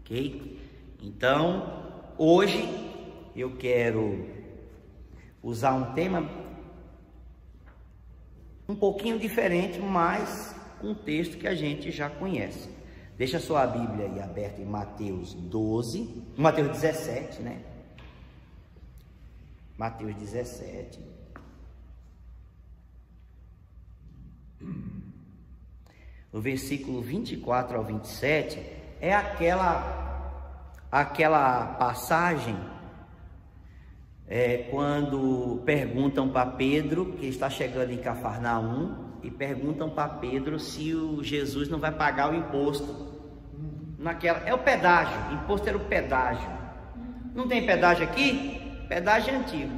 ok? Então, hoje eu quero usar um tema um pouquinho diferente, mas um texto que a gente já conhece. Deixa a sua Bíblia aí aberta em Mateus 17, né? Mateus 17. No versículo 24 ao 27, é aquela passagem quando perguntam para Pedro, que está chegando em Cafarnaum, e perguntam para Pedro se o Jesus não vai pagar o imposto. É o pedágio, o imposto era o pedágio. Não tem pedágio aqui? Pedágio antigo.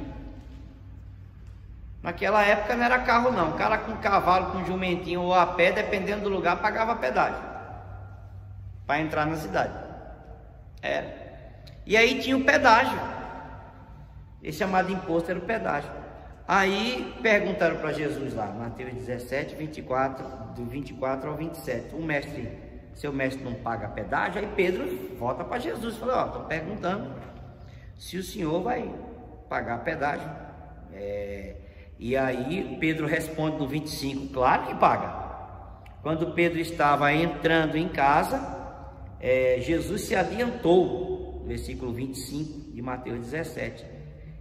Naquela época não era carro não, o cara com cavalo, com jumentinho ou a pé, dependendo do lugar, pagava pedágio para entrar na cidade. E aí tinha o pedágio. Esse chamado imposto era o pedágio. Aí perguntaram para Jesus lá, Mateus 17, 24, do 24 ao 27, seu mestre não paga pedágio? Aí Pedro volta para Jesus e fala, estou perguntando se o senhor vai pagar pedágio. E aí Pedro responde no 25, claro que paga. Quando Pedro estava entrando em casa, Jesus se adiantou, versículo 25 de Mateus 17,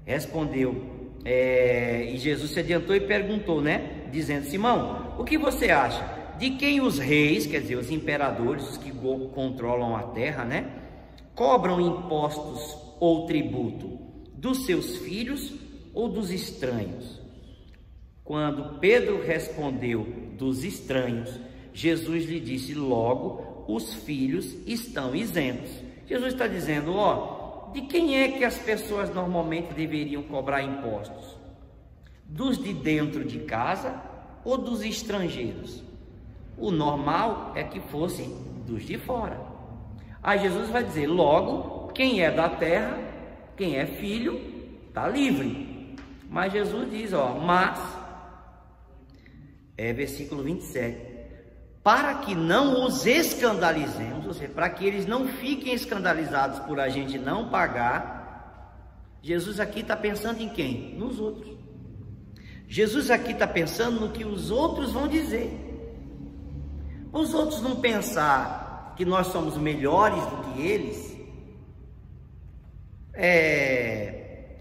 respondeu, e Jesus se adiantou e perguntou, né, dizendo, Simão, o que você acha? De quem os reis, quer dizer, os imperadores, os que controlam a terra, né, cobram impostos ou tributo? Dos seus filhos ou dos estranhos? Quando Pedro respondeu dos estranhos, Jesus lhe disse, logo, os filhos estão isentos. Jesus está dizendo, de quem é que as pessoas normalmente deveriam cobrar impostos? Dos de dentro de casa ou dos estrangeiros? O normal é que fossem dos de fora. Aí Jesus vai dizer, logo, quem é da terra, quem é filho, está livre. Mas Jesus diz, versículo 27, para que não os escandalizemos, ou seja, para que eles não fiquem escandalizados por a gente não pagar, Jesus aqui está pensando em quem? Nos outros. Jesus aqui está pensando no que os outros vão dizer. Os outros não pensar que nós somos melhores do que eles,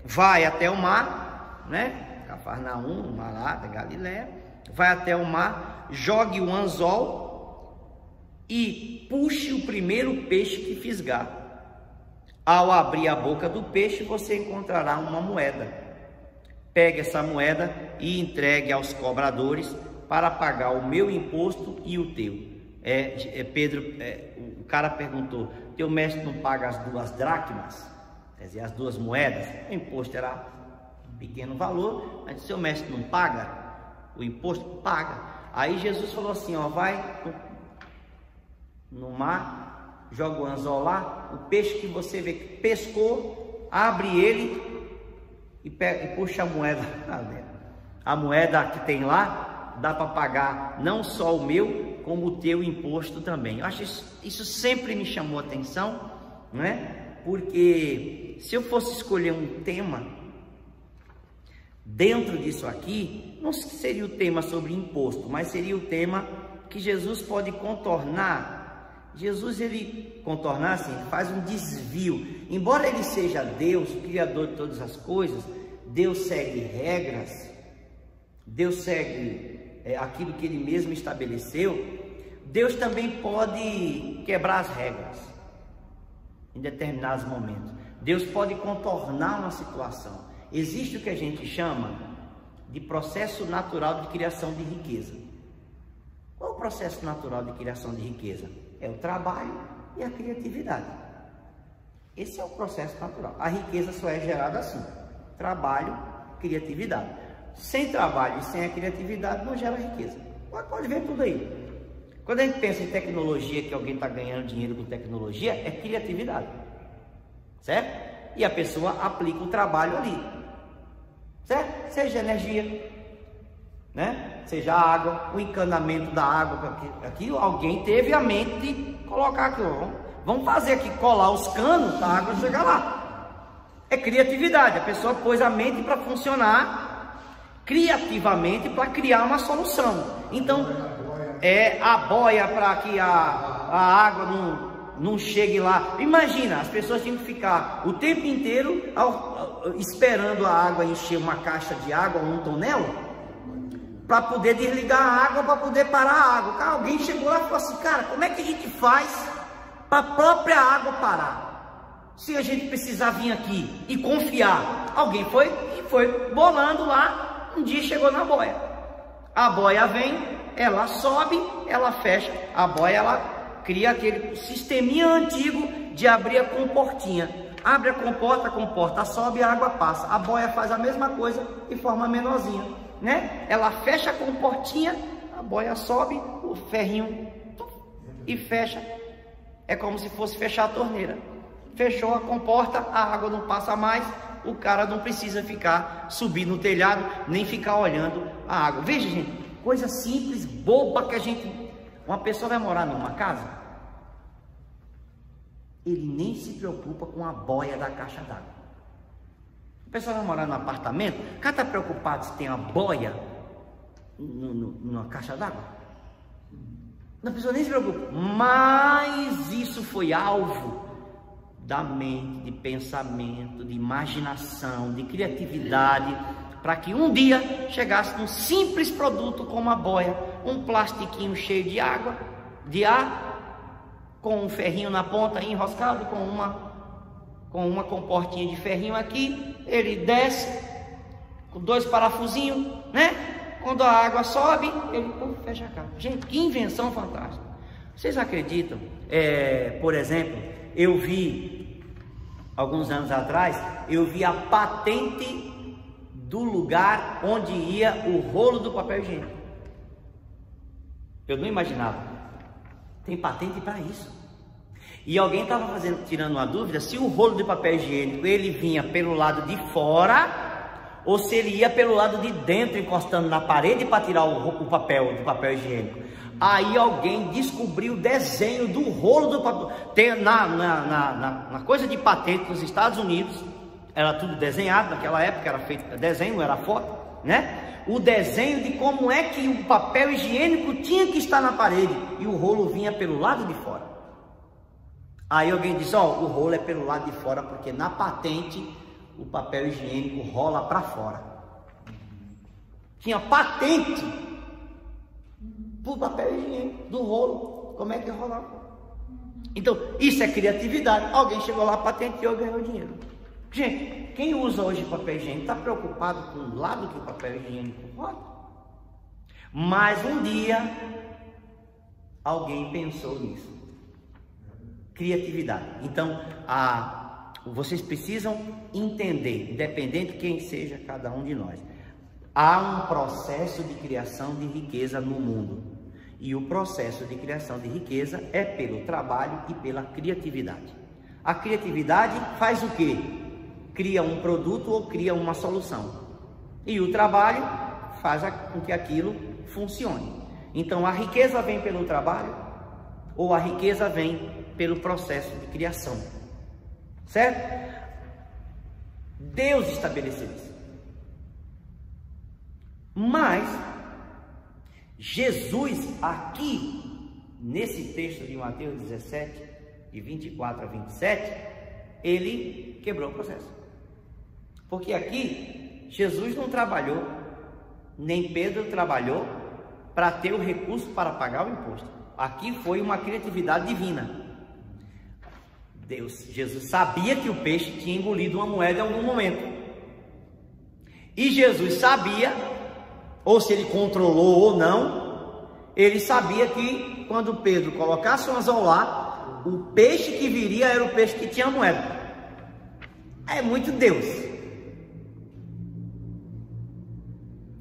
vai até o mar, né? Cafarnaum, mar lá da Galileia, vai até o mar, jogue o anzol e puxe o primeiro peixe que fisgar. Ao abrir a boca do peixe, você encontrará uma moeda. Pegue essa moeda e entregue aos cobradores para pagar o meu imposto e o teu. O cara perguntou, teu mestre não paga as 2 dracmas? Quer dizer, as 2 moedas? O imposto era um pequeno valor, mas seu mestre não paga o imposto? Paga. Aí Jesus falou assim, vai no mar, joga o anzol lá, o peixe que você vê que pescou, abre ele e puxa a moeda. A moeda que tem lá, dá para pagar não só o meu, como o teu imposto também. Eu acho isso sempre me chamou a atenção, né? Porque se eu fosse escolher um tema dentro disso aqui, não seria o tema sobre imposto, mas seria o tema que Jesus pode contornar. Jesus, ele contornar assim, faz um desvio. Embora ele seja Deus, o Criador de todas as coisas, Deus segue regras, Deus segue aquilo que ele mesmo estabeleceu. Deus também pode quebrar as regras em determinados momentos. Deus pode contornar uma situação. Existe o que a gente chama de processo natural de criação de riqueza. Qual é o processo natural de criação de riqueza? É o trabalho e a criatividade. Esse é o processo natural. A riqueza só é gerada assim: trabalho, criatividade. Sem trabalho e sem a criatividade não gera riqueza. Pode ver tudo aí. Quando a gente pensa em tecnologia, que alguém está ganhando dinheiro com tecnologia, é criatividade, certo? E a pessoa aplica o trabalho ali, certo? Seja energia, né? Seja a água, o encanamento da água, aqui alguém teve a mente de colocar aquilo. Vamos fazer aqui, colar os canos, a água chega lá. É criatividade, a pessoa pôs a mente para funcionar criativamente para criar uma solução. Então, a boia para que a água não chegue lá. Imagina, as pessoas tinham que ficar o tempo inteiro esperando a água encher uma caixa de água, um tonel, para poder desligar a água, para poder parar a água. Alguém chegou lá e falou assim, cara, como é que a gente faz para a própria água parar? Se a gente precisar vir aqui e confiar. Alguém foi bolando lá, um dia chegou na boia. A boia vem, ela sobe, ela fecha. A boia, ela cria aquele sisteminha antigo de abrir a comportinha. Abre a comporta sobe, a água passa. A boia faz a mesma coisa de forma menorzinha, né? Ela fecha a comportinha, a boia sobe, o ferrinho e fecha. É como se fosse fechar a torneira. Fechou a comporta, a água não passa mais, o cara não precisa ficar subir no telhado, nem ficar olhando a água. Veja, gente, coisa simples, boba que a gente... Uma pessoa vai morar numa casa, ele nem se preocupa com a boia da caixa d'água. A pessoa vai morar num apartamento, o cara está preocupado se tem a boia na caixa d'água. A pessoa nem se preocupa. Mas isso foi alvo da mente, de pensamento, de imaginação, de criatividade, para que um dia chegasse num simples produto como a boia, um plastiquinho cheio de água, de ar, com um ferrinho na ponta enroscado, com uma comportinha de ferrinho aqui, ele desce com 2 parafusinhos, né? Quando a água sobe, ele fecha a caixa. Gente, que invenção fantástica. Vocês acreditam? Por exemplo, eu vi, alguns anos atrás, eu vi a patente do lugar onde ia o rolo do papel higiênico. Eu não imaginava. Tem patente para isso. E alguém estava tirando uma dúvida se o rolo de papel higiênico ele vinha pelo lado de fora ou se ele ia pelo lado de dentro, encostando na parede para tirar o papel do papel higiênico. Aí alguém descobriu o desenho do rolo do papel. Tem na coisa de patente nos Estados Unidos, era tudo desenhado, naquela época era feito desenho, não era foto, né? O desenho de como é que o papel higiênico tinha que estar na parede e o rolo vinha pelo lado de fora. Aí alguém disse, o rolo é pelo lado de fora porque na patente o papel higiênico rola para fora. Tinha patente pro papel higiênico do rolo, como é que rolava? Então, isso é criatividade. Alguém chegou lá, patenteou e ganhou dinheiro. Gente, quem usa hoje papel higiênico está preocupado com o lado que o papel higiênico rola. Mas um dia alguém pensou nisso. Criatividade. Então, vocês precisam entender, independente de quem seja cada um de nós, há um processo de criação de riqueza no mundo. E o processo de criação de riqueza é pelo trabalho e pela criatividade. A criatividade faz o quê? Cria um produto ou cria uma solução. E o trabalho faz com que aquilo funcione. Então a riqueza vem pelo trabalho ou a riqueza vem pelo processo de criação. Certo? Deus estabeleceu isso. Mas Jesus aqui, nesse texto de Mateus 17, de 24 a 27, ele quebrou o processo. Porque aqui, Jesus não trabalhou, nem Pedro trabalhou para ter o recurso para pagar o imposto. Aqui foi uma criatividade divina. Jesus sabia que o peixe tinha engolido uma moeda em algum momento. E Jesus sabia, ou se ele controlou ou não, ele sabia que quando Pedro colocasse um anzol lá, o peixe que viria era o peixe que tinha a moeda. É muito Deus.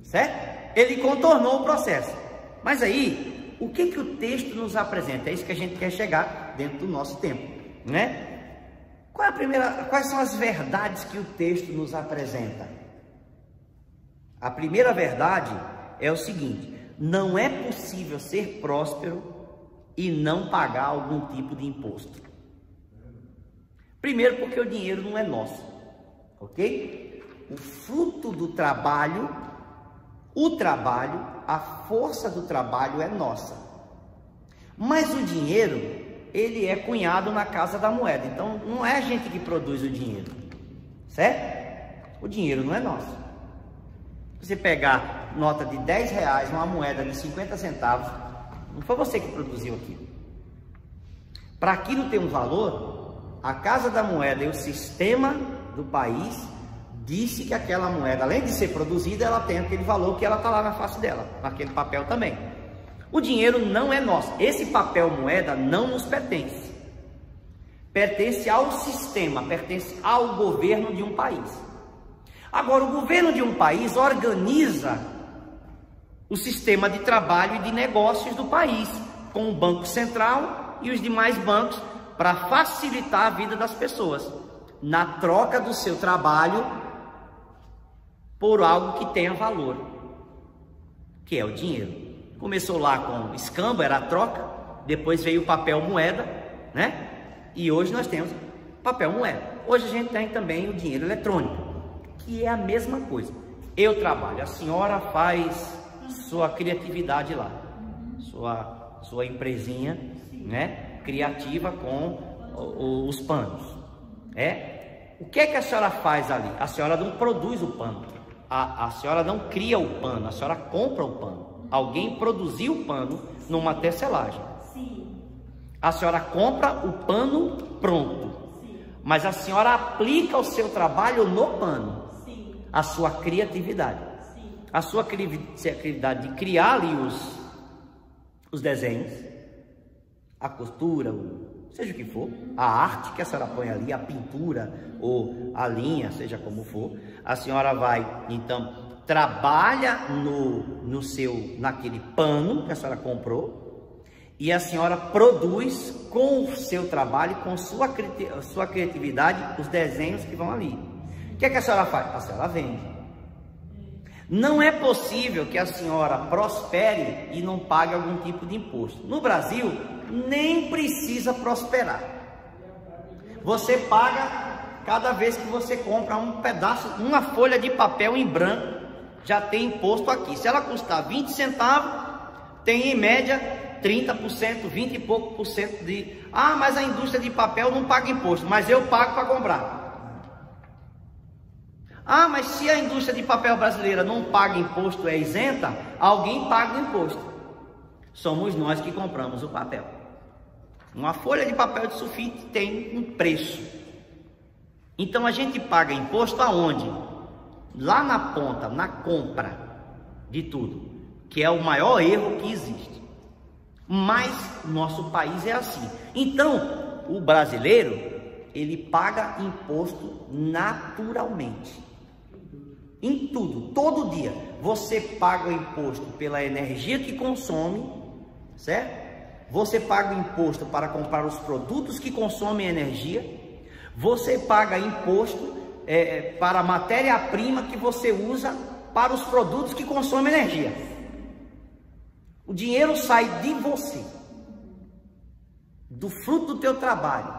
Certo? Ele contornou o processo. Mas aí, o que o texto nos apresenta? É isso que a gente quer chegar dentro do nosso tempo, né? Quais são as verdades que o texto nos apresenta? A primeira verdade é o seguinte: não é possível ser próspero e não pagar algum tipo de imposto. Primeiro, porque o dinheiro não é nosso, ok? O fruto do trabalho, a força do trabalho é nossa. Mas o dinheiro, ele é cunhado na casa da moeda. Então, não é a gente que produz o dinheiro, certo? O dinheiro não é nosso. Você pegar nota de 10 reais, uma moeda de 50 centavos, não foi você que produziu aquilo. Para aquilo ter um valor, a casa da moeda e o sistema do país disse que aquela moeda, além de ser produzida, ela tem aquele valor que ela está lá na face dela, naquele papel também. O dinheiro não é nosso. Esse papel moeda não nos pertence. Pertence ao sistema, pertence ao governo de um país. Agora, o governo de um país organiza o sistema de trabalho e de negócios do país, com o Banco Central e os demais bancos, para facilitar a vida das pessoas, na troca do seu trabalho por algo que tenha valor, que é o dinheiro. Começou lá com escambo, era a troca, depois veio o papel moeda, né? E hoje nós temos papel moeda. Hoje a gente tem também o dinheiro eletrônico, que é a mesma coisa. Eu trabalho, a senhora faz sua criatividade lá, sua empresinha, né, criativa com os panos. O que é que a senhora faz ali? A senhora não produz o pano, a senhora não cria o pano, a senhora compra o pano. Alguém produziu o pano numa tecelagem. Sim. A senhora compra o pano pronto. Sim. Mas a senhora aplica o seu trabalho no pano. Sim. A sua criatividade. Sim. A sua criatividade de criar ali os desenhos, a costura, seja o que for, a arte que a senhora põe ali, a pintura ou a linha, seja como for, a senhora vai, então, trabalha naquele pano que a senhora comprou, e a senhora produz com o seu trabalho, com sua criatividade, os desenhos que vão ali. O que é que a senhora faz? A senhora vende. Não é possível que a senhora prospere e não pague algum tipo de imposto. No Brasil, nem precisa prosperar. Você paga cada vez que você compra um pedaço, uma folha de papel em branco, já tem imposto aqui. Se ela custar 20 centavos, tem em média 30%, 20 e pouco por cento de... Ah, mas a indústria de papel não paga imposto, mas eu pago para comprar. Ah, mas se a indústria de papel brasileira não paga imposto, é isenta, alguém paga o imposto. Somos nós que compramos o papel. Uma folha de papel de sulfite tem um preço. Então a gente paga imposto aonde? Lá na ponta, na compra de tudo, que é o maior erro que existe. Mas nosso país é assim. Então, o brasileiro, ele paga imposto naturalmente. Em tudo, todo dia. Você paga o imposto pela energia que consome, certo? Você paga o imposto para comprar os produtos que consomem energia. Você paga imposto para a matéria-prima que você usa para os produtos que consomem energia. O dinheiro sai de você, do fruto do teu trabalho,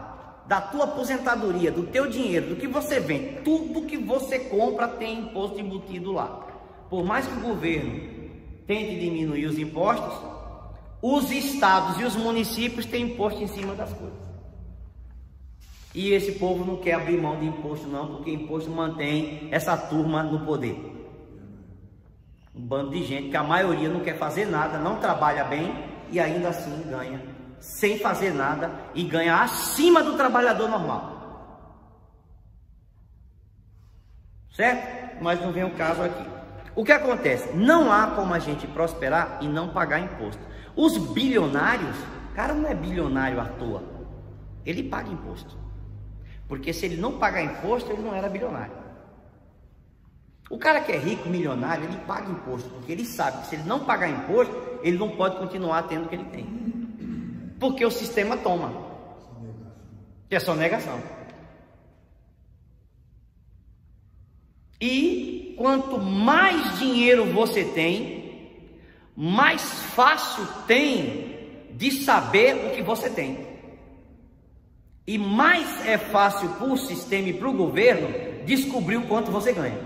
da tua aposentadoria, do teu dinheiro, do que você vende. Tudo que você compra tem imposto embutido lá. Por mais que o governo tente diminuir os impostos, os estados e os municípios têm imposto em cima das coisas. E esse povo não quer abrir mão de imposto não, porque imposto mantém essa turma no poder. Um bando de gente que a maioria não quer fazer nada, não trabalha bem e ainda assim ganha sem fazer nada e ganha acima do trabalhador normal. Certo? Mas não vem o caso aqui. O que acontece? Não há como a gente prosperar e não pagar imposto. Os bilionários, o cara não é bilionário à toa, ele paga imposto. Porque se ele não pagar imposto, ele não era bilionário. O cara que é rico, milionário, ele paga imposto, porque ele sabe que se ele não pagar imposto, ele não pode continuar tendo o que ele tem. Porque o sistema toma. Que é só negação. E quanto mais dinheiro você tem, mais fácil tem de saber o que você tem. E mais é fácil para o sistema e para o governo descobrir o quanto você ganha.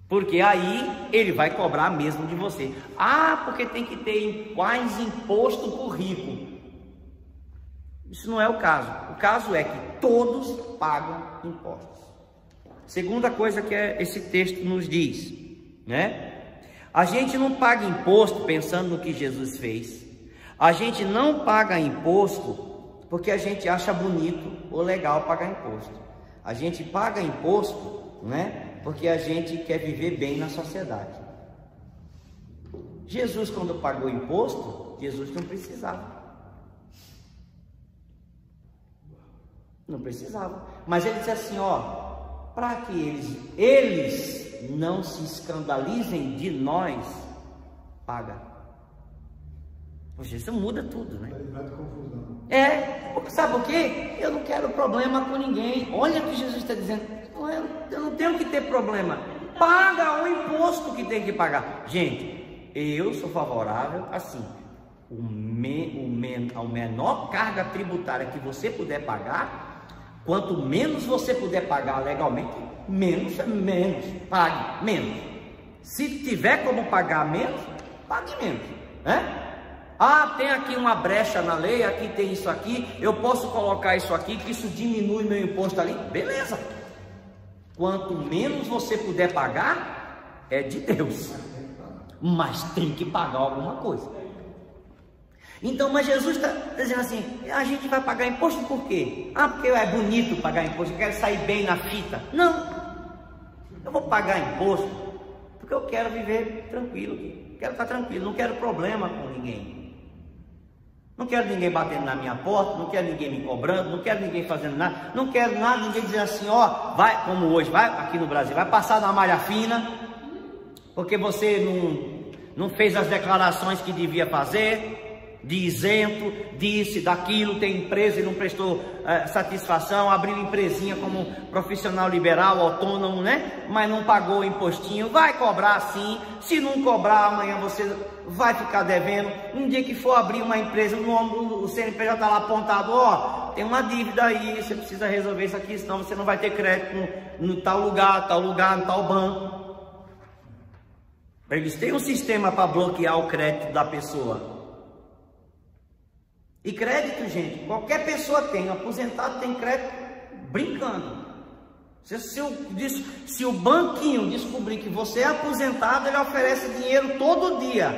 Porque aí ele vai cobrar mesmo de você. Ah, porque tem que ter mais imposto para o rico. Isso não é o caso. O caso é que todos pagam impostos. Segunda coisa que esse texto nos diz, né? A gente não paga imposto pensando no que Jesus fez. A gente não paga imposto porque a gente acha bonito ou legal pagar imposto. A gente paga imposto, né? Porque a gente quer viver bem na sociedade. Jesus, quando pagou imposto, Jesus não precisava. Não precisava. Mas ele disse assim, ó, para que eles não se escandalizem de nós, paga. Poxa, isso muda tudo, né? Sabe por quê? Eu não quero problema com ninguém. Olha o que Jesus está dizendo. Eu não tenho que ter problema. Paga o imposto que tem que pagar. Gente, eu sou favorável assim. A menor carga tributária que você puder pagar, quanto menos você puder pagar legalmente, menos é menos. Pague menos. Se tiver como pagar menos, pague menos, né? Ah, tem aqui uma brecha na lei, aqui tem isso aqui, eu posso colocar isso aqui, que isso diminui meu imposto ali. Beleza. Quanto menos você puder pagar, é de Deus. Mas tem que pagar alguma coisa. Então, mas Jesus está dizendo assim, a gente vai pagar imposto por quê? Ah, porque é bonito pagar imposto, eu quero sair bem na fita. Não, eu vou pagar imposto porque eu quero viver tranquilo, quero estar tranquilo, não quero problema com ninguém. Não quero ninguém batendo na minha porta, não quero ninguém me cobrando, não quero ninguém fazendo nada, não quero nada, ninguém dizer assim, ó, vai, como hoje, vai aqui no Brasil, vai passar na malha fina, porque você não fez as declarações que devia fazer, de isento, disse, daquilo, tem empresa e não prestou satisfação, abriu empresinha como profissional liberal, autônomo, né? Mas não pagou o impostinho, vai cobrar sim, se não cobrar amanhã você vai ficar devendo. Um dia que for abrir uma empresa, o CNPJ está lá apontado, ó, tem uma dívida aí, você precisa resolver isso aqui, senão você não vai ter crédito no tal lugar, no tal banco. Eles têm um sistema para bloquear o crédito da pessoa. E crédito, gente, qualquer pessoa tem, aposentado tem crédito brincando. Se o banquinho descobrir que você é aposentado, ele oferece dinheiro todo dia,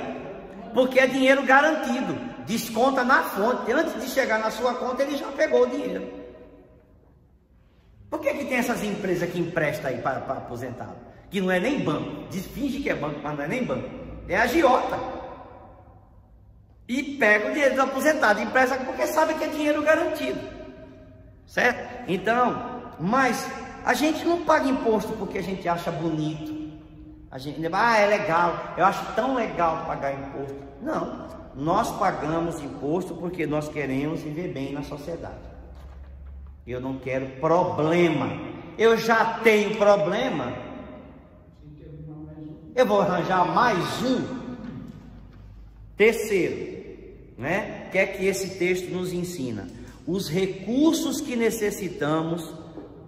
porque é dinheiro garantido, desconta na fonte, antes de chegar na sua conta ele já pegou o dinheiro. Por que tem essas empresas que emprestam aí para aposentado? Que não é nem banco, finge que é banco, mas não é nem banco, é agiota. E pega o dinheiro do aposentado, empresta porque sabe que é dinheiro garantido, certo? Então, mas a gente não paga imposto porque a gente acha bonito, a gente, é legal, eu acho tão legal pagar imposto. Não, nós pagamos imposto porque nós queremos viver bem na sociedade. Eu não quero problema, eu já tenho problema, eu vou arranjar mais um. Terceiro, né? O que é que esse texto nos ensina? Os recursos que necessitamos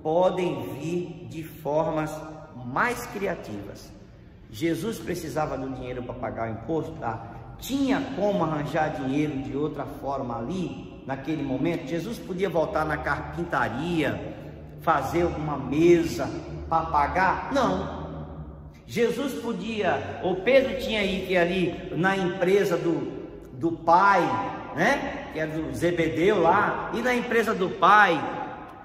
podem vir de formas mais criativas. Jesus precisava do dinheiro para pagar o imposto, tá? Tinha como arranjar dinheiro de outra forma ali, naquele momento? Jesus podia voltar na carpintaria, fazer uma mesa para pagar? Não. Jesus podia, ou Pedro tinha ido ali na empresa do pai, né, que era do Zebedeu lá, e na empresa do pai,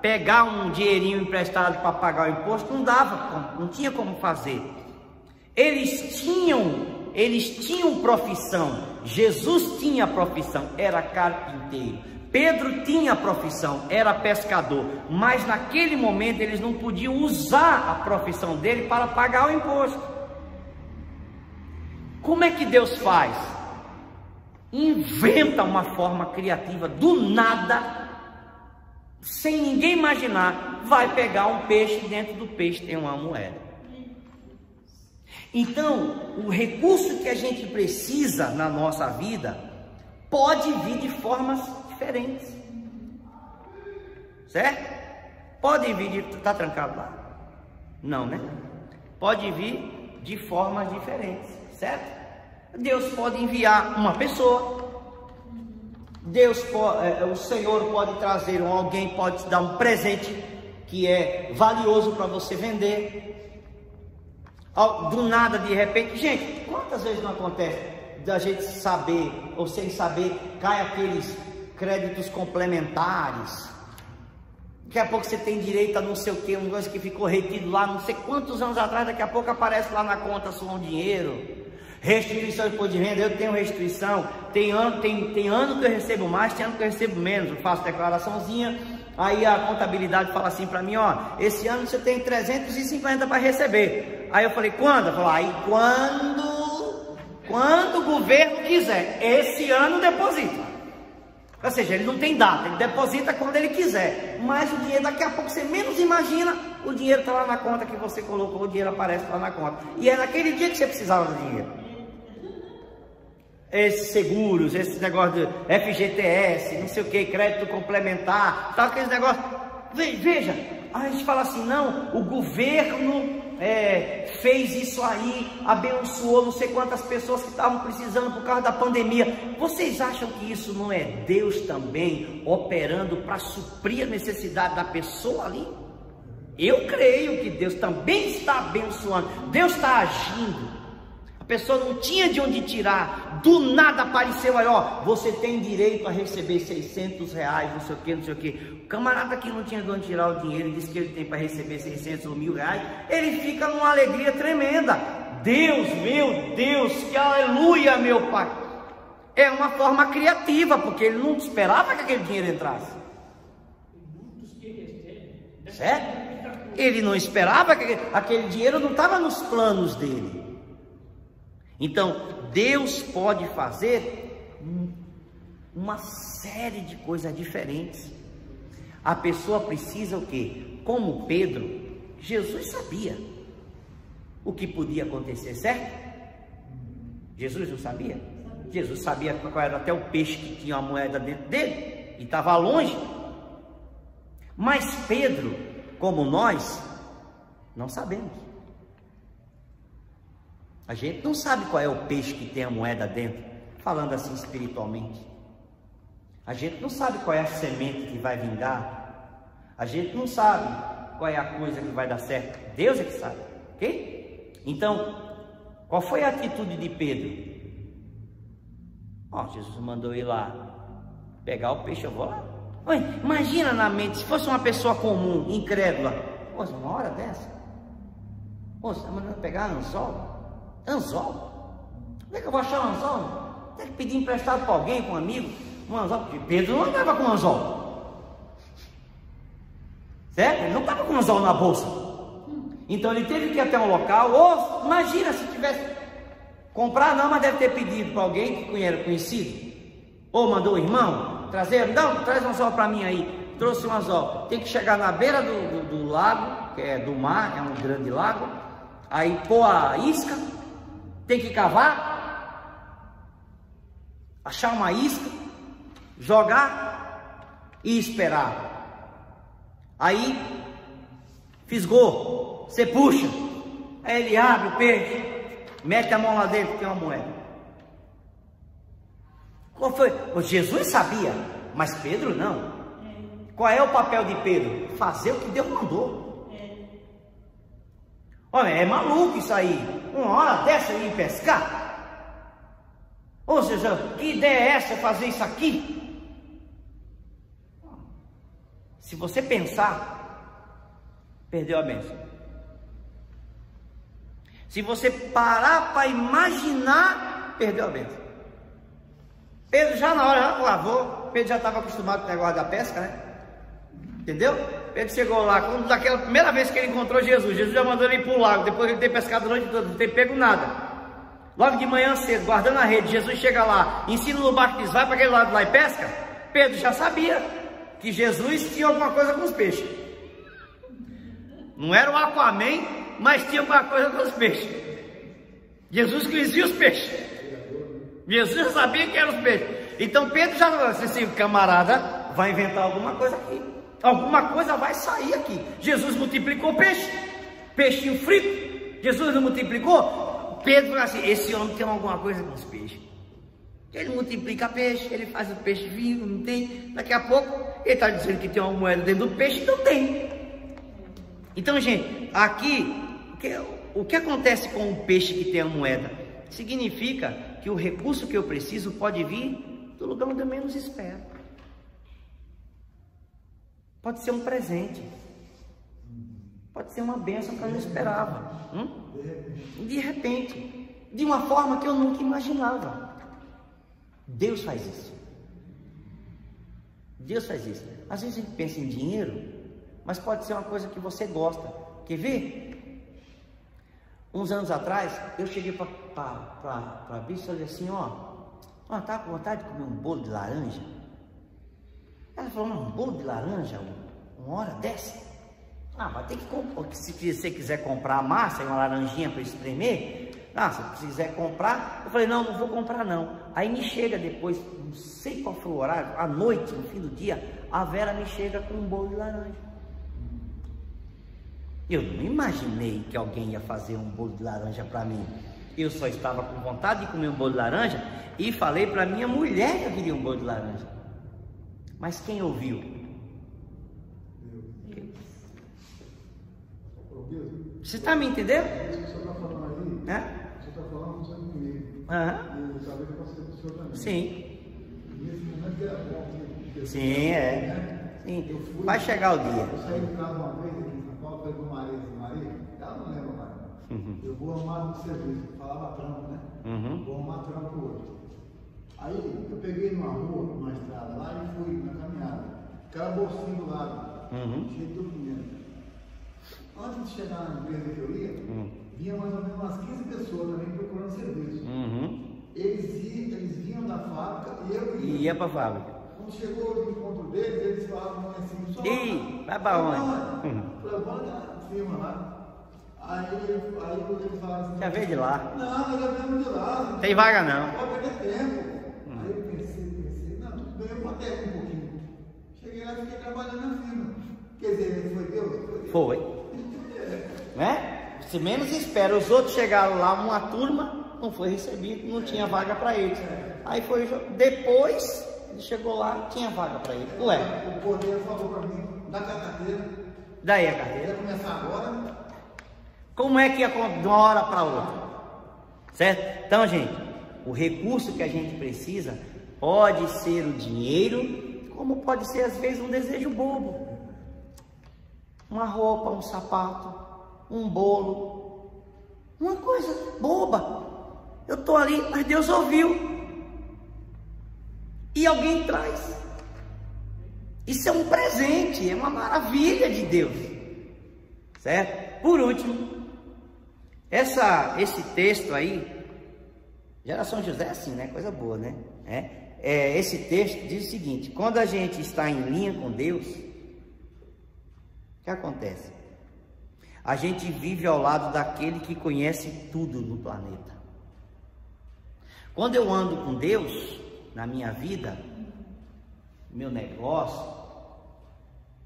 pegar um dinheirinho emprestado para pagar o imposto, não dava, não tinha como fazer. Eles tinham profissão, Jesus tinha profissão, era carpinteiro, Pedro tinha profissão, era pescador, mas naquele momento eles não podiam usar a profissão dele para pagar o imposto. Como é que Deus faz? Inventa uma forma criativa do nada, sem ninguém imaginar, vai pegar um peixe, dentro do peixe tem uma moeda. Então, o recurso que a gente precisa na nossa vida pode vir de formas diferentes. certo? Podem vir está trancado lá? Não, né? Pode vir de formas diferentes, certo? Deus pode enviar uma pessoa, o Senhor pode trazer alguém, pode te dar um presente que é valioso para você vender. Do nada, de repente, gente, quantas vezes não acontece da gente saber, ou sem saber, cai aqueles créditos complementares. Daqui a pouco você tem direito a não sei o que, um negócio que ficou retido lá não sei quantos anos atrás, daqui a pouco aparece lá na conta só um dinheiro. Restituição de imposto de renda, eu tenho restituição, tem ano que eu recebo mais, tem ano que eu recebo menos, eu faço declaraçãozinha, aí a contabilidade fala assim para mim, ó, esse ano você tem 350 para receber. Aí eu falei, quando? Eu falei, aí quando o governo quiser, esse ano deposita. Ou seja, ele não tem data, ele deposita quando ele quiser, mas o dinheiro daqui a pouco você menos imagina, o dinheiro está lá na conta que você colocou, o dinheiro aparece lá na conta, e é naquele dia que você precisava do dinheiro. Esses seguros, esse negócio de FGTS, não sei o que, crédito complementar, tal, aqueles negócios, veja, a gente fala assim, não, o governo fez isso aí, abençoou não sei quantas pessoas que estavam precisando por causa da pandemia. Vocês acham que isso não é Deus também operando para suprir a necessidade da pessoa ali? Eu creio que Deus também está abençoando, Deus está agindo. A pessoa não tinha de onde tirar, do nada apareceu aí, ó, você tem direito a receber 600 reais, não sei o que, não sei o que. O camarada que não tinha de onde tirar o dinheiro e disse que ele tem para receber 600 ou 1000 reais, ele fica numa alegria tremenda. Deus, meu Deus, que aleluia, meu Pai. É uma forma criativa, porque ele não esperava que aquele dinheiro entrasse. Certo? Ele não esperava que aquele dinheiro não estava nos planos dele. Então, Deus pode fazer uma série de coisas diferentes. A pessoa precisa o quê? Como Pedro, Jesus sabia o que podia acontecer, certo? Jesus não sabia? Jesus sabia qual era até o peixe que tinha a moeda dentro dele e estava longe. Mas Pedro, como nós, não sabemos. A gente não sabe qual é o peixe que tem a moeda dentro, falando assim espiritualmente. A gente não sabe qual é a semente que vai vingar. A gente não sabe qual é a coisa que vai dar certo. Deus é que sabe, ok? Então, qual foi a atitude de Pedro? Ó, Jesus mandou ir lá pegar o peixe, eu vou lá. Oi, imagina na mente, se fosse uma pessoa comum, incrédula. Poxa, uma hora dessa? Poxa, está mandando pegar anzol? Anzol? Como é que eu vou achar um anzol? Tem que pedir emprestado para alguém, para um amigo, um anzol, porque Pedro não andava com anzol. Certo? Ele não estava com anzol na bolsa. Então ele teve que ir até um local, ou imagina se tivesse comprar, não, mas deve ter pedido para alguém que era conhecido, ou mandou o irmão trazer, não, traz um anzol para mim aí. Trouxe um anzol. Tem que chegar na beira do lago, que é do mar, é um grande lago, aí pôr a isca, tem que cavar, achar uma isca, jogar e esperar. Aí fisgou, você puxa, aí ele abre o peixe, mete a mão lá dentro, tem uma moeda. Qual foi? O Jesus sabia, mas Pedro não. Qual é o papel de Pedro? Fazer o que Deus mandou. Olha, é maluco isso aí. Uma hora dessa ir pescar? Ou seja, que ideia é essa, fazer isso aqui? Se você pensar, perdeu a bênção. Se você parar para imaginar, perdeu a bênção. Pedro já na hora já lavou, Pedro já estava acostumado com o negócio da pesca, né? Entendeu? Pedro chegou lá, quando daquela primeira vez que ele encontrou Jesus, Jesus já mandou ele ir para o lago, depois ele ter pescado a noite toda, não ter pego nada. Logo de manhã cedo, guardando a rede, Jesus chega lá, ensina no barco, diz, vai para aquele lado lá e pesca. Pedro já sabia que Jesus tinha alguma coisa com os peixes. Não era um Aquaman, mas tinha alguma coisa com os peixes. Jesus conhecia os peixes. Jesus sabia que eram os peixes. Então Pedro já falou assim, camarada, vai inventar alguma coisa aqui. Alguma coisa vai sair aqui. Jesus multiplicou peixe, peixinho frito. Jesus não multiplicou? Pedro falou assim: esse homem tem alguma coisa com os peixes. Ele multiplica peixe, ele faz o peixe vivo, não tem. Daqui a pouco ele está dizendo que tem uma moeda dentro do peixe, não tem. Então, gente, aqui, o que acontece com o peixe que tem a moeda? Significa que o recurso que eu preciso pode vir do lugar onde eu menos espero. Pode ser um presente. Pode ser uma bênção que eu não esperava. De repente. De uma forma que eu nunca imaginava. Deus faz isso. Deus faz isso. Às vezes a gente pensa em dinheiro, mas pode ser uma coisa que você gosta. Quer ver? Uns anos atrás, eu cheguei para a bicha e falei assim: ó, tá com vontade de comer um bolo de laranja? Ela falou: um bolo de laranja, uma hora dessa? Vai ter que comprar. Se você quiser comprar a massa e uma laranjinha para espremer, se quiser comprar. Eu falei: não vou comprar não. Aí me chega depois, não sei qual foi o horário, à noite, no fim do dia, a Vera me chega com um bolo de laranja. Eu não imaginei que alguém ia fazer um bolo de laranja para mim. Eu só estava com vontade de comer um bolo de laranja e falei para minha mulher que eu queria um bolo de laranja. Mas quem ouviu? Você está me entendendo? Isso que o senhor está falando aí, o senhor está falando comigo. E talvez eu possa ser com o senhor também. Sim. Nesse momento era bom. Sim, é. Sim. Vai chegar o dia. Eu saí do carro uma vez aqui em São Paulo, falei com Maria, ela não lembra mais. Eu vou arrumar no serviço, falava trampo, né? Vou arrumar trampo pro outro. Aí eu peguei numa rua, numa estrada lá e fui na caminhada. Aquela bolsinha do lado, cheio de documento. Antes de chegar na empresa que eu ia, vinha mais ou menos umas 15 pessoas também procurando serviço. Eles vinham da fábrica e eu ia para a fábrica. Quando chegou o encontro deles, eles falavam assim: só vai para onde? Falei: vou na firma lá. Aí eles falaram assim: já veio de lá? Não, nós já viemos de lá. Tem vaga não. Pode perder tempo. Aí eu pensei, não, tudo bem, eu botei um pouquinho. Cheguei lá e fiquei trabalhando na firma. Quer dizer, foi Deus? Foi. Né? Se menos espera, os outros chegaram lá, uma turma não foi recebido, não tinha vaga para eles. Aí foi depois, ele chegou lá, tinha vaga para ele. Ué. O cordeiro falou para mim: dá a carteira. Daí a carteira. Vai começar agora. Como é que ia de uma hora para outra? Certo? Então, gente, o recurso que a gente precisa pode ser o dinheiro, como pode ser às vezes um desejo bobo. Uma roupa, um sapato, um bolo, uma coisa boba. Eu estou ali, mas Deus ouviu. E alguém traz. Isso é um presente, é uma maravilha de Deus. Certo? Por último, esse texto aí, Geração José é assim, né? Coisa boa, né? Esse texto diz o seguinte: quando a gente está em linha com Deus, o que acontece? A gente vive ao lado daquele que conhece tudo no planeta. Quando eu ando com Deus na minha vida, meu negócio,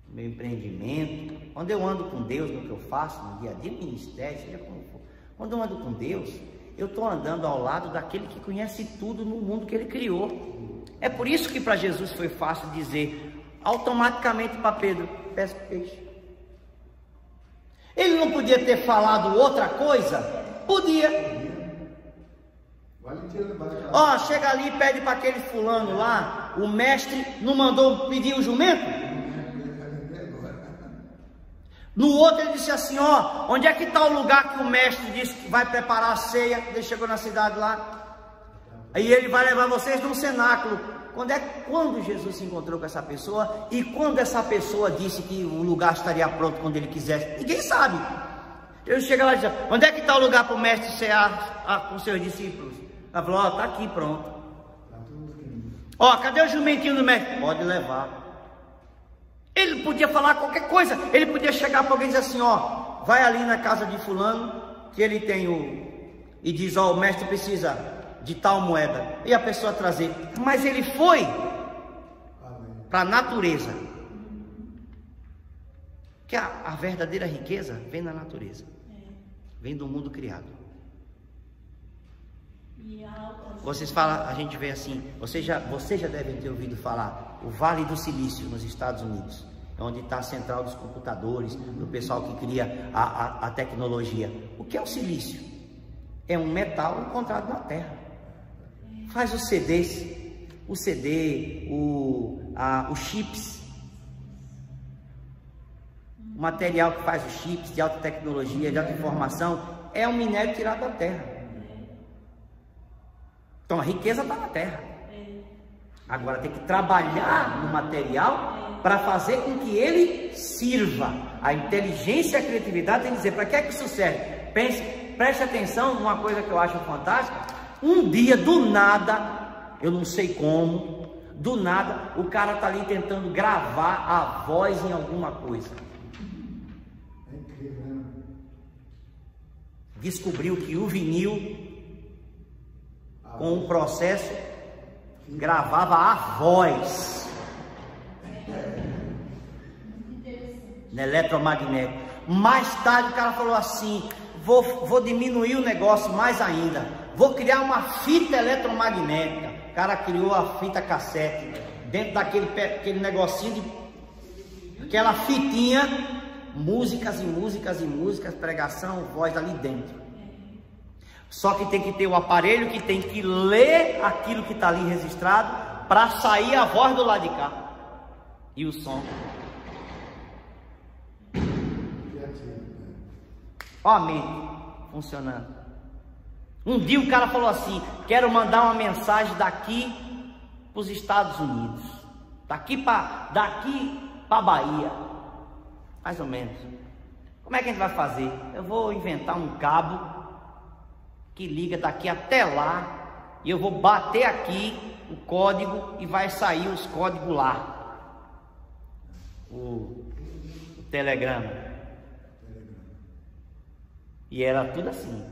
meu empreendimento, quando eu ando com Deus no que eu faço, no dia a dia, ministério, seja como for, quando eu ando com Deus, eu estou andando ao lado daquele que conhece tudo no mundo que Ele criou. É por isso que para Jesus foi fácil dizer automaticamente para Pedro: pesca peixe. Ele não podia ter falado outra coisa? Podia. Chega ali e pede para aquele fulano lá, o mestre não mandou pedir o jumento? No outro ele disse assim: onde é que está o lugar que o mestre disse que vai preparar a ceia? Ele chegou na cidade lá, aí ele vai levar vocês num cenáculo. Quando Jesus se encontrou com essa pessoa e quando essa pessoa disse que o lugar estaria pronto quando ele quisesse? Ninguém sabe. Ele chega lá e diz: onde é que está o lugar para o mestre cear com seus discípulos? Ela falou: está aqui pronto. Cadê o jumentinho do mestre? Pode levar. Ele podia falar qualquer coisa. Ele podia chegar para alguém e dizer assim: vai ali na casa de fulano, que ele tem e diz: o mestre precisa de tal moeda, e a pessoa trazer. Mas ele foi para a natureza Porque a verdadeira riqueza vem da natureza. Vem do mundo criado. Vocês falam, a gente vê assim, vocês já devem ter ouvido falar, o Vale do Silício nos Estados Unidos, onde está a central dos computadores, do pessoal que cria a tecnologia. O que é o silício? É um metal encontrado na terra. Faz os CDs, os chips, o material que faz os chips de alta tecnologia, de alta informação, é um minério tirado da terra. Então a riqueza está na terra. Agora tem que trabalhar no material para fazer com que ele sirva. A inteligência e a criatividade tem que dizer para que é que isso serve. Preste atenção numa coisa que eu acho fantástica. Um dia, do nada, eu não sei como, do nada, o cara está ali tentando gravar a voz em alguma coisa. É incrível, né? Descobriu que o vinil, com um processo, gravava a voz no eletromagnético. Mais tarde o cara falou assim: vou diminuir o negócio mais ainda, vou criar uma fita eletromagnética. O cara criou a fita cassete, dentro daquele negocinho, aquela fitinha, músicas e músicas e músicas, pregação, voz ali dentro. Só que tem que ter o aparelho que tem que ler aquilo que está ali registrado para sair a voz do lado de cá e o som. Ó a mente funcionando. Um dia o cara falou assim: quero mandar uma mensagem daqui para os Estados Unidos, daqui para Bahia, mais ou menos. Como é que a gente vai fazer? Eu vou inventar um cabo que liga daqui até lá, e eu vou bater aqui o código e vai sair os códigos lá. O telegrama. E era tudo assim.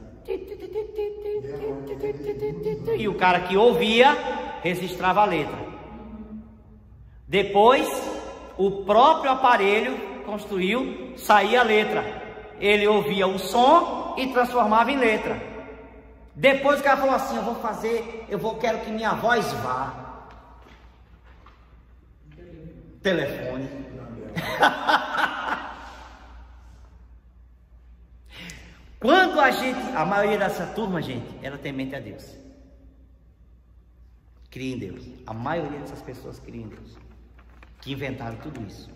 E o cara que ouvia registrava a letra. Depois, o próprio aparelho construiu, saía a letra. Ele ouvia o som e transformava em letra. Depois o cara falou assim: quero que minha voz vá. Telefone. Quando a maioria dessa turma, gente, ela tem mente a Deus. Cria em Deus. A maioria dessas pessoas cria em Deus. Que inventaram tudo isso.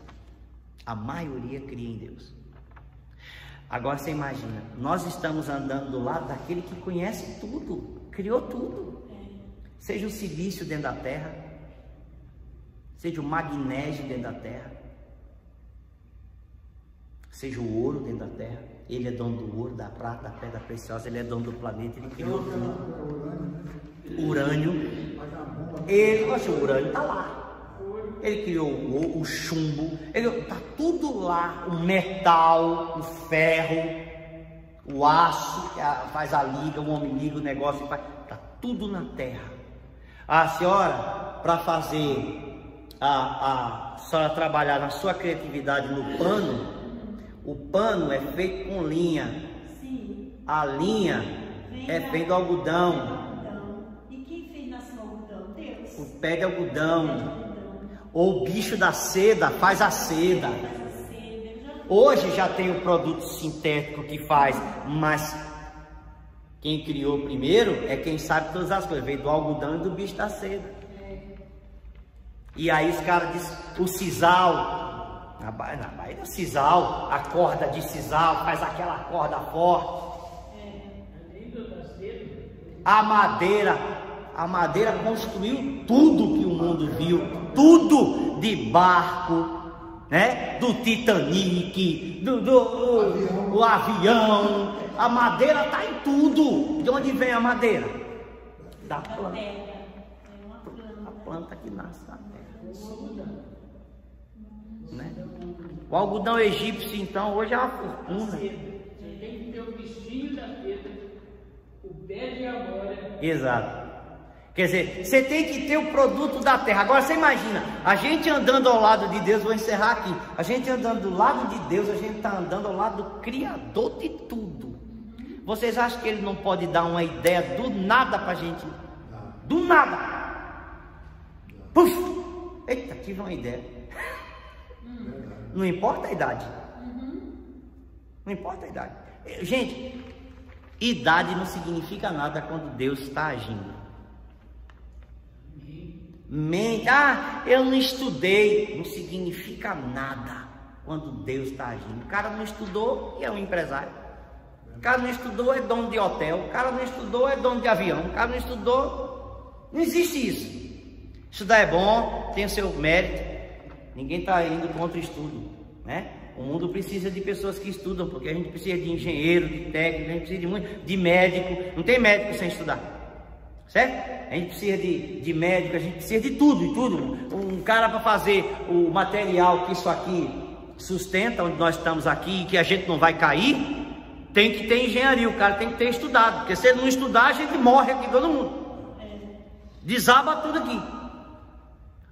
A maioria cria em Deus. Agora você imagina, nós estamos andando do lado daquele que conhece tudo, criou tudo. Seja o silício dentro da terra, seja o magnésio dentro da terra, seja o ouro dentro da terra. Ele é dono do ouro, da prata, da pedra preciosa, ele é dono do planeta, ele criou tudo. Urânio, o urânio está lá. Ele criou o chumbo, está tudo lá, o metal, o ferro, o aço, que faz a liga, o homem liga o negócio, está tudo na terra. A senhora, para fazer a senhora trabalhar na sua criatividade no pano, o pano é feito com linha. Sim. A linha é feita do algodão. E quem fez nascer o algodão? Deus. O pé de algodão. Ou o bicho da seda faz a seda. Hoje já tem o produto sintético que faz, mas quem criou primeiro é quem sabe todas as coisas. Veio do algodão e do bicho da seda. E aí os caras dizem, o sisal, na Bahia do sisal, a corda de sisal, faz aquela corda forte. A madeira construiu tudo que o mundo viu, tudo de barco, né? Do Titanic, do avião. A madeira está em tudo. De onde vem a madeira? Da planta. A planta que nasce na terra. Né? O algodão egípcio, então, hoje é uma fortuna. Você tem que ter o bichinho da seda, o pé de amora. Exato. Quer dizer, você tem que ter o produto da terra. Agora você imagina, a gente andando ao lado de Deus, vou encerrar aqui. A gente andando do lado de Deus, a gente está andando ao lado do Criador de tudo. Vocês acham que Ele não pode dar uma ideia do nada para a gente? Do nada. Puf! Eita, tive uma ideia. Não importa a idade. Não importa a idade. Gente, idade não significa nada quando Deus está agindo. Eu não estudei, não significa nada quando Deus está agindo. O cara não estudou e é um empresário. O cara não estudou, é dono de hotel. O cara não estudou, é dono de avião. O cara não estudou, não existe isso. Estudar é bom, tem o seu mérito. Ninguém está indo contra o estudo, né? O mundo precisa de pessoas que estudam, porque a gente precisa de engenheiro, de técnico, a gente precisa de médico. Não tem médico sem estudar, certo? A gente precisa de médico, a gente precisa de tudo. Um cara para fazer o material que isso aqui sustenta, onde nós estamos aqui, que a gente não vai cair, tem que ter engenharia, o cara tem que ter estudado, porque se ele não estudar, a gente morre aqui, todo mundo. Desaba tudo aqui.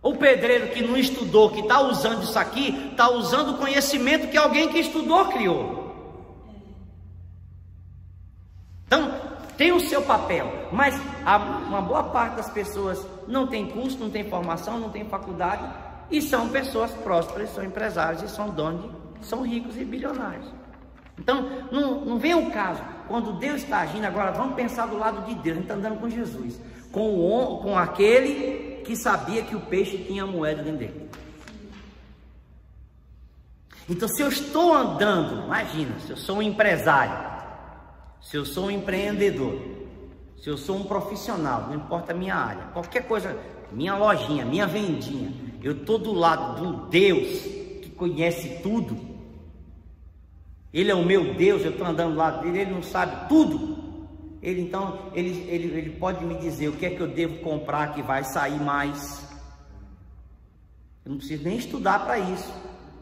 O pedreiro que não estudou, que está usando isso aqui, está usando o conhecimento que alguém que estudou criou. Então, tem o seu papel, mas uma boa parte das pessoas não tem curso, não tem formação, não tem faculdade, e são pessoas prósperas, são empresários, e são donos, são ricos e bilionários. Então, não vem o caso, quando Deus está agindo, agora vamos pensar do lado de Deus, a gente está andando com Jesus, com aquele que sabia que o peixe tinha moeda dentro dele. Então, se eu estou andando, imagina, se eu sou um empresário, se eu sou um empreendedor, se eu sou um profissional, não importa a minha área, qualquer coisa, minha lojinha, minha vendinha, eu estou do lado de um Deus que conhece tudo. Ele é o meu Deus, eu estou andando do lado dele, ele não sabe tudo. Ele pode me dizer o que é que eu devo comprar que vai sair mais. Eu não preciso nem estudar para isso.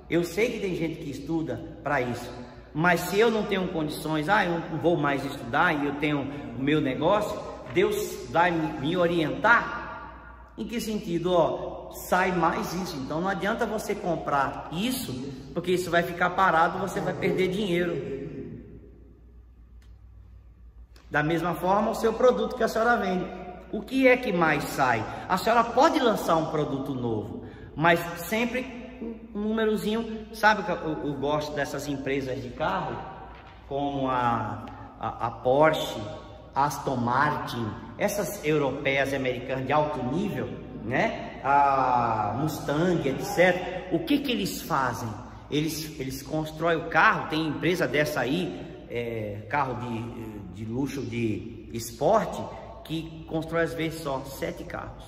Eu sei que tem gente que estuda para isso. Mas se eu não tenho condições, eu não vou mais estudar e eu tenho o meu negócio, Deus vai me orientar. Em que sentido? Sai mais isso. Então não adianta você comprar isso, porque isso vai ficar parado, você vai perder dinheiro. Da mesma forma, o seu produto que a senhora vende. O que é que mais sai? A senhora pode lançar um produto novo, mas sempre um númerozinho. Sabe que eu gosto dessas empresas de carro, como a Porsche, Aston Martin, essas europeias, americanas de alto nível, né? A Mustang, etc. O que eles fazem? Eles constroem o carro, tem empresa dessa aí, carro de luxo, de esporte, que constrói às vezes só 7 carros.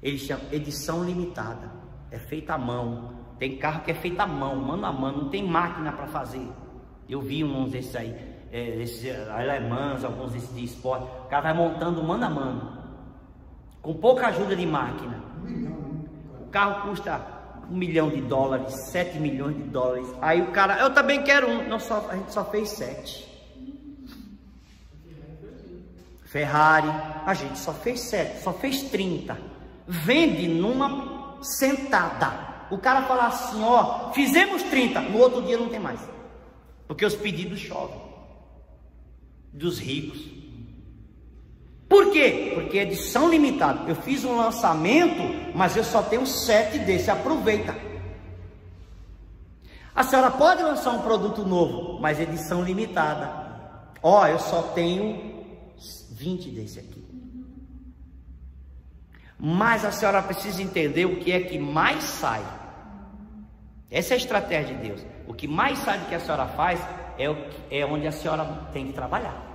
Eles chamam edição limitada, é feita à mão. Tem carro que é feito à mão, mano a mano, não tem máquina para fazer. Eu vi uns desses aí, esses alemães, alguns desses de esporte, o cara vai montando mano a mano, com pouca ajuda de máquina. O carro custa $1 milhão, 7 milhões de dólares. Aí o cara, eu também quero um. A gente só fez 7. Ferrari, a gente só fez 7, só fez 30. Vende numa sentada. O cara fala assim, fizemos 30, no outro dia não tem mais. Porque os pedidos chovem. Dos ricos. Por quê? Porque é edição limitada. Eu fiz um lançamento, mas eu só tenho 7 desse. Aproveita. A senhora pode lançar um produto novo, mas edição limitada. Eu só tenho 20 desse aqui. Mas a senhora precisa entender o que é que mais sai. Essa é a estratégia de Deus. O que mais sai do que a senhora faz é onde a senhora tem que trabalhar.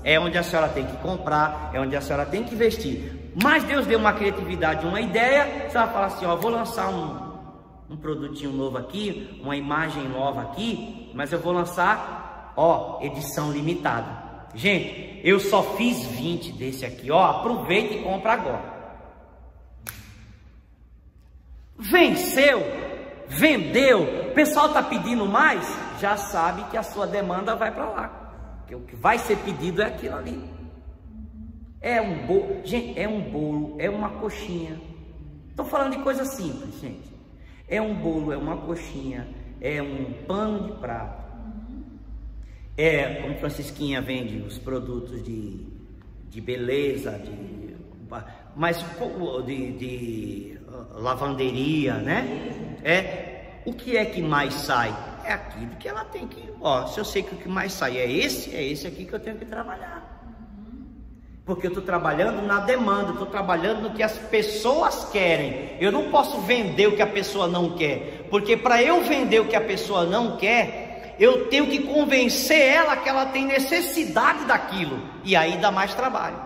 É onde a senhora tem que comprar, é onde a senhora tem que investir. Mas Deus deu uma criatividade, uma ideia. A senhora fala assim, vou lançar um produtinho novo aqui, uma imagem nova aqui, mas eu vou lançar, edição limitada. Gente, eu só fiz 20 desse aqui, aproveita e compra agora. Venceu, vendeu, o pessoal está pedindo mais, já sabe que a sua demanda vai para lá. Porque o que vai ser pedido é aquilo ali. É um bolo, gente, é um bolo, é uma coxinha. Estou falando de coisa simples, gente. É um bolo, é uma coxinha, é um pano de prato. É, como Francisquinha vende os produtos de beleza, mas de lavanderia, né? O que é que mais sai? É aquilo que ela tem que, se eu sei que o que mais sai é esse aqui que eu tenho que trabalhar. Porque eu estou trabalhando na demanda, estou trabalhando no que as pessoas querem. Eu não posso vender o que a pessoa não quer, porque para eu vender o que a pessoa não quer, eu tenho que convencer ela que ela tem necessidade daquilo, e aí dá mais trabalho.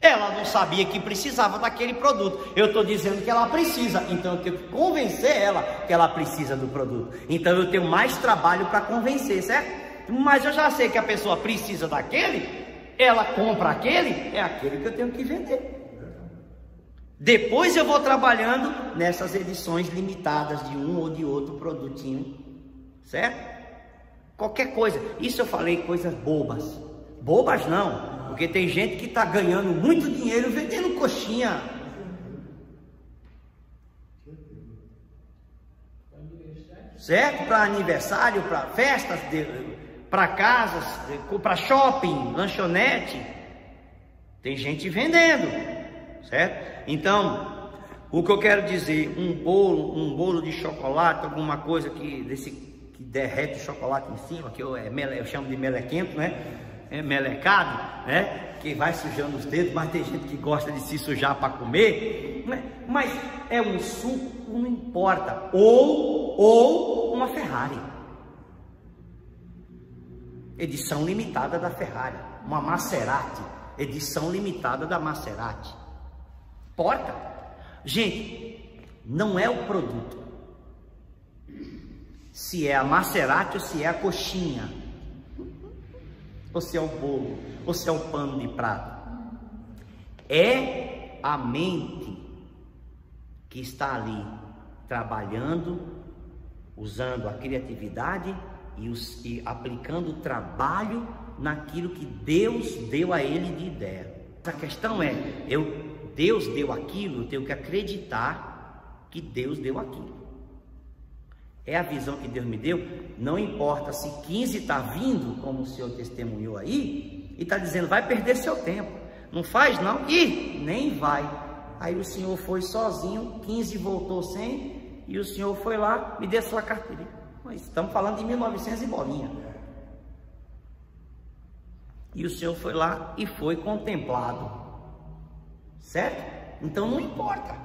Ela não sabia que precisava daquele produto, eu estou dizendo que ela precisa, então eu tenho que convencer ela que ela precisa do produto. Então eu tenho mais trabalho para convencer, certo? Mas eu já sei que a pessoa precisa daquele, ela compra aquele, é aquele que eu tenho que vender. Depois eu vou trabalhando nessas edições limitadas de um ou de outro produtinho, certo? Qualquer coisa. Isso eu falei coisas bobas. Bobas não, porque tem gente que está ganhando muito dinheiro vendendo coxinha. Certo? Para aniversário, para festas, para casas, para shopping, lanchonete. Tem gente vendendo, certo? Então, o que eu quero dizer, um bolo de chocolate, alguma coisa que derrete o chocolate em cima, que eu chamo de melequento, né? Melecado, né? Que vai sujando os dedos, mas tem gente que gosta de se sujar para comer, né? Mas é um suco, não importa, ou uma Ferrari, edição limitada da Ferrari, uma Maserati, edição limitada da Maserati. Importa, gente, não é o produto, se é a Maserati ou se é a coxinha, ou se é o bolo, ou se é o pano de prato. É a mente que está ali trabalhando, usando a criatividade e aplicando o trabalho naquilo que Deus deu a ele de ideia. A questão é, Deus deu aquilo, eu tenho que acreditar que Deus deu aquilo. É a visão que Deus me deu, não importa se 15 está vindo, como o senhor testemunhou aí, e está dizendo, vai perder seu tempo, não faz não, e nem vai. Aí o senhor foi sozinho, 15 voltou sem, e o senhor foi lá, me deu sua carteira. Mas estamos falando de 1900 e bolinha. E o senhor foi lá e foi contemplado, certo? Então não importa,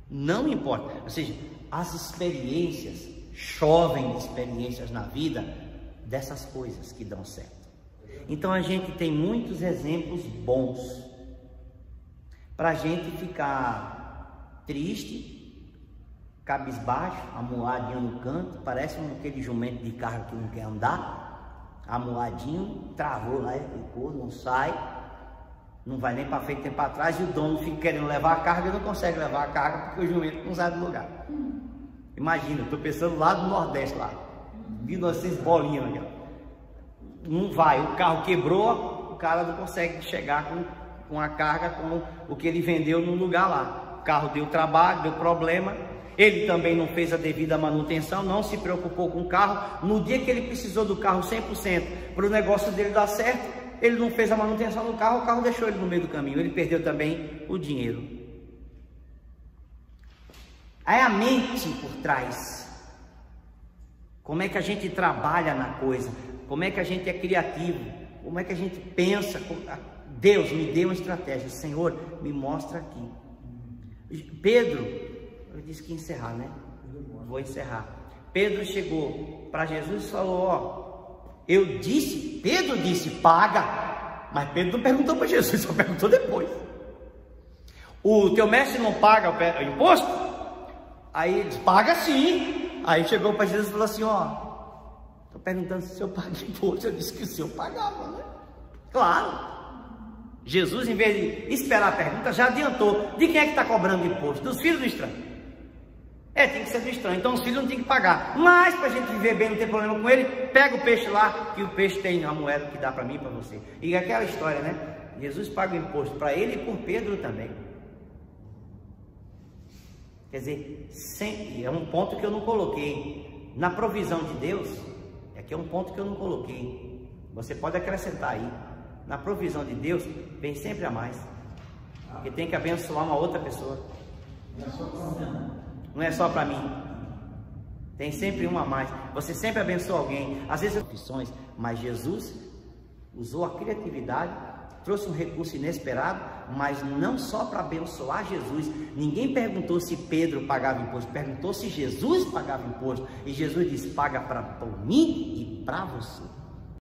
não importa, ou seja, as experiências, chovem experiências na vida dessas coisas que dão certo. Então a gente tem muitos exemplos bons para a gente ficar triste, cabisbaixo, amuadinho no canto, parece aquele jumento de carro que não quer andar, amuadinho, travou lá, ficou, não sai, não vai nem para frente nem para trás, e o dono fica querendo levar a carga e não consegue levar a carga porque o jumento não sai do lugar. Imagina, estou pensando lá do Nordeste, lá, 1900 bolinhas, aqui, não vai, o carro quebrou, o cara não consegue chegar com a carga, com o que ele vendeu no lugar lá. O carro deu trabalho, deu problema, ele também não fez a devida manutenção, não se preocupou com o carro. No dia que ele precisou do carro 100% para o negócio dele dar certo, ele não fez a manutenção do carro, o carro deixou ele no meio do caminho, ele perdeu também o dinheiro. Aí a mente por trás, como é que a gente trabalha na coisa, como é que a gente é criativo, como é que a gente pensa. Deus me deu uma estratégia, Senhor, me mostra aqui. Pedro, eu disse que ia encerrar, né? Vou encerrar. Pedro chegou para Jesus e falou, Pedro disse, paga, mas Pedro não perguntou para Jesus, só perguntou depois. O teu mestre não paga o imposto? Aí ele disse, paga sim. Aí chegou para Jesus e falou assim, estou perguntando se o senhor paga imposto. Eu disse que o senhor pagava, né? Claro. Jesus, em vez de esperar a pergunta, já adiantou. De quem é que está cobrando imposto? Dos filhos do estranho. Tem que ser do estranho. Então os filhos não tem que pagar. Mas para a gente viver bem, não ter problema com ele, pega o peixe lá, que o peixe tem uma moeda que dá para mim e para você. E aquela história, né? Jesus paga o imposto para ele e por Pedro também. Quer dizer, sempre, é um ponto que eu não coloquei. Na provisão de Deus, aqui é um ponto que eu não coloquei. Você pode acrescentar aí. Na provisão de Deus, vem sempre a mais. Porque tem que abençoar uma outra pessoa. Não é só para mim. Tem sempre uma a mais. Você sempre abençoa alguém. Às vezes opções, mas Jesus usou a criatividade, trouxe um recurso inesperado, mas não só para abençoar Jesus. Ninguém perguntou se Pedro pagava imposto, perguntou se Jesus pagava imposto. E Jesus disse: paga por mim e para você.